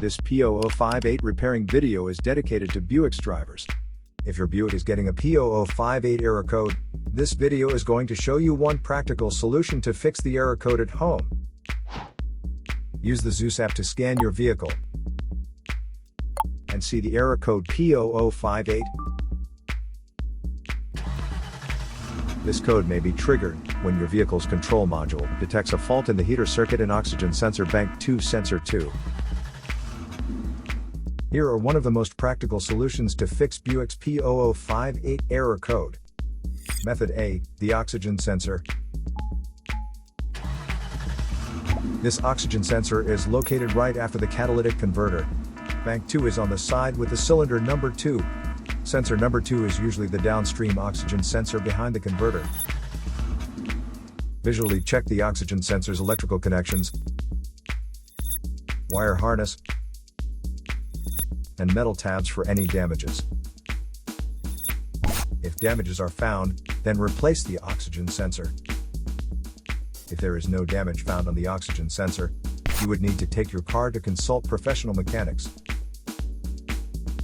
This P0058 repairing video is dedicated to Buick's drivers. If your Buick is getting a P0058 error code, this video is going to show you one practical solution to fix the error code at home. Use the Zeus app to scan your vehicle and see the error code P0058. This code may be triggered when your vehicle's control module detects a fault in the heater circuit and oxygen sensor bank 2 sensor 2. Here are one of the most practical solutions to fix Buick's P0058 error code. Method A, the oxygen sensor. This oxygen sensor is located right after the catalytic converter. Bank 2 is on the side with the cylinder number 2. Sensor number 2 is usually the downstream oxygen sensor behind the converter. Visually check the oxygen sensor's electrical connections, wire harness, and metal tabs for any damages. If damages are found, then replace the oxygen sensor. If there is no damage found on the oxygen sensor, you would need to take your car to consult professional mechanics.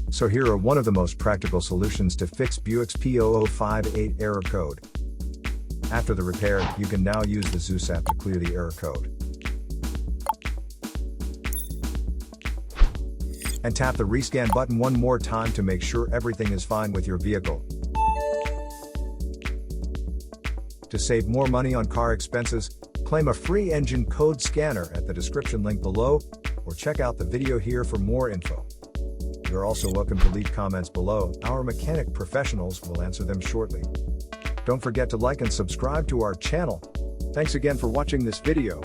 So here are one of the most practical solutions to fix Buick's P0058 error code. After the repair, you can now use the Zeus app to clear the error code. And tap the rescan button one more time to make sure everything is fine with your vehicle. To save more money on car expenses, claim a free engine code scanner at the description link below, or check out the video here for more info. You're also welcome to leave comments below. Our mechanic professionals will answer them shortly. Don't forget to like and subscribe to our channel. Thanks again for watching this video.